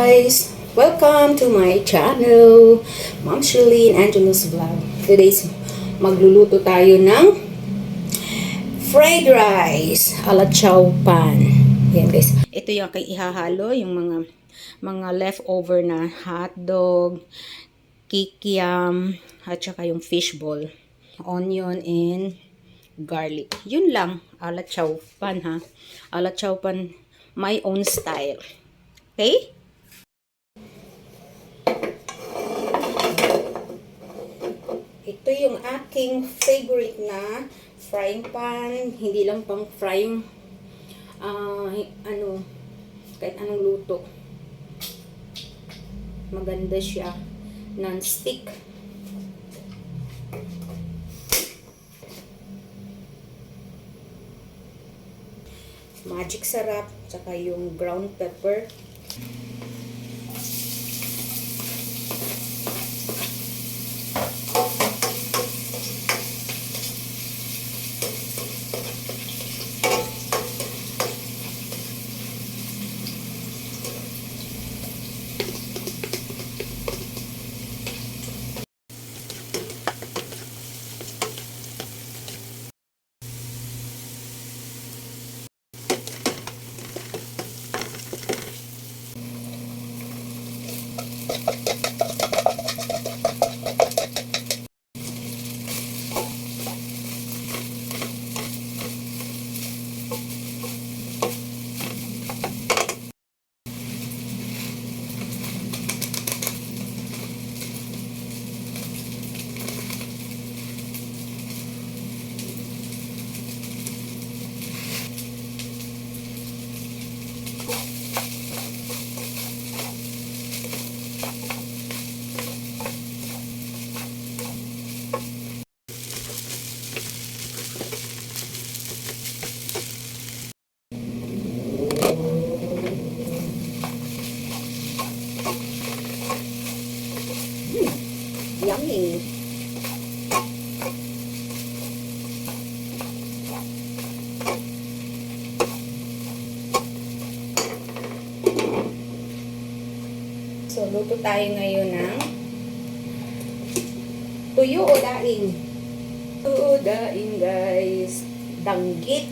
guys! Welcome to my channel, Ma'am Shirlene Angelos Vlog. Today's magluluto tayo ng fried rice ala chow pan. Yan guys. Ito yung kay ihahalo, yung mga leftover na hotdog, kikiam, at saka yung fishball, onion and garlic. Yun lang, ala chow pan ha. Ala chow pan, my own style. Okay? Ito yung aking favorite na frying pan. Hindi lang pang frying kahit anong luto. Maganda siya. Non-stick. Magic sarap. Tsaka yung ground pepper. Yummy. So, luto tayo ngayon ng tuyo o daing. Tuyo o daing, guys. Danggit.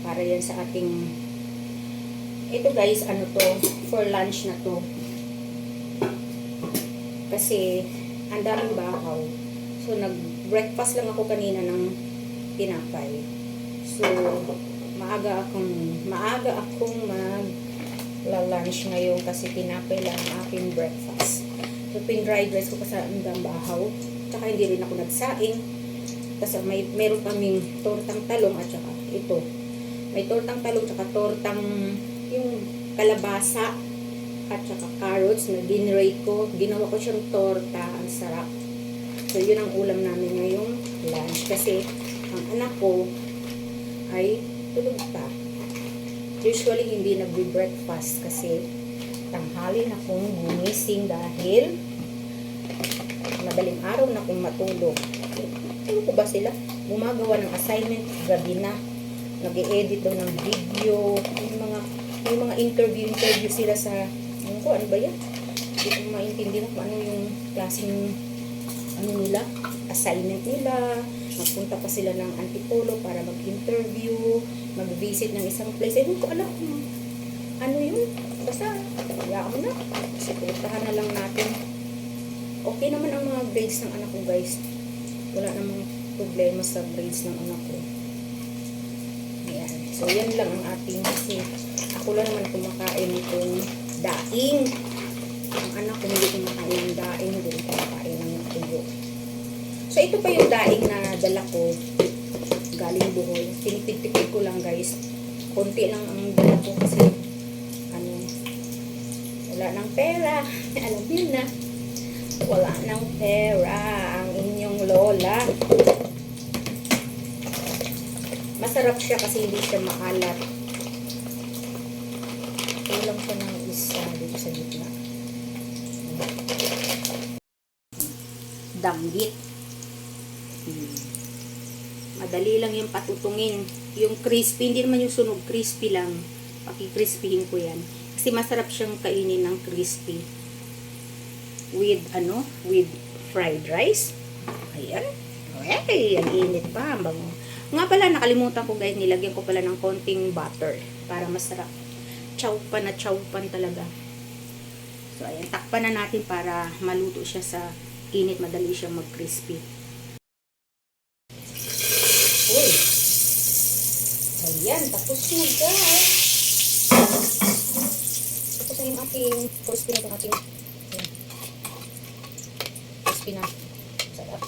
Para yan sa ating... Ito, guys, ano to? For lunch na to. Kasi, ang daming bahaw. So, nag-breakfast lang ako kanina ng tinapay. So, maaga akong mag-lunch ngayon kasi tinapay lang ang aking breakfast. So, pin-dried rice ko kasi ang bahaw. Tsaka hindi rin ako nagsaing. Kasi meron kaming tortang talong at saka ito. May tortang talong tsaka tortang yung kalabasa at saka carrots na dinray ko. Ginawa ko siyang torta. Ang sarap. So, yun ang ulam namin ngayong lunch. Kasi, ang anak ko ay tulog pa. Usually, hindi nagbe-breakfast kasi tanghali na kong gumising dahil madaling araw na kong matulog. Ano ko ba sila? Gumagawa ng assignment gabi na. Nag-e-edit daw ng video. May mga interview sila sa ano ba yan? Hindi ko maintindihan kung ano yung klaseng nila, assignment nila. Magpunta pa sila ng Antipolo para mag-interview, mag-visit ng isang place. Hindi ko alam kung ano yun. Basta, hayaan mo na. Suportahan na lang natin. Okay naman ang mga grades ng anak ko, guys. Wala namang problema sa grades ng anak ko. Ayan. So, yan lang ang ating kasi ako lang naman kumakain itong daing. Ang anak ko hindi kumakain ng daing, hindi kumakain ng tuyo. So, ito pa yung daing na dala ko galing Bohol. Tinipid-tipid ko lang, guys. Konti lang ang dala ko kasi wala ng pera. Alam niyo na. Wala ng pera ang inyong lola. Masarap siya kasi hindi siya maalat. Kulang siya ng isa dito sa gitna. Danggit. Madali lang yung patutungin. Yung crispy, hindi naman yung sunog, crispy lang. Pakikrispihin ko yan. Kasi masarap siyang kainin ng crispy. With with fried rice. Ayan. Okay, ang init pa. Ang bango. Nga pala, nakalimutan ko guys, nilagyan ko pala ng konting butter para masarap. Chowpan na chowpan talaga. So, ayan, takpan na natin para maluto siya sa init. Madali siyang mag-crispy. Uy! Ayan, tapos na guys. Tapos na yung ating crispy na itong ating crispy na. Sarap.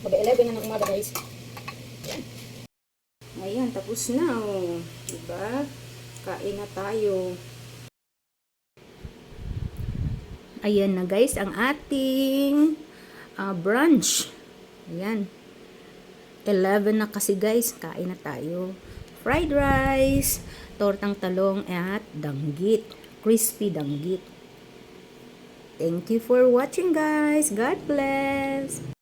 Mag-11 na ng umaga guys. Ayan. Ayan, tapos na. Oh. Diba? Kain na tayo. Ayan na guys, ang ating brunch. Ayan. 11 na kasi guys. Kain na tayo. Fried rice, tortang talong at danggit. Crispy danggit. Thank you for watching guys. God bless.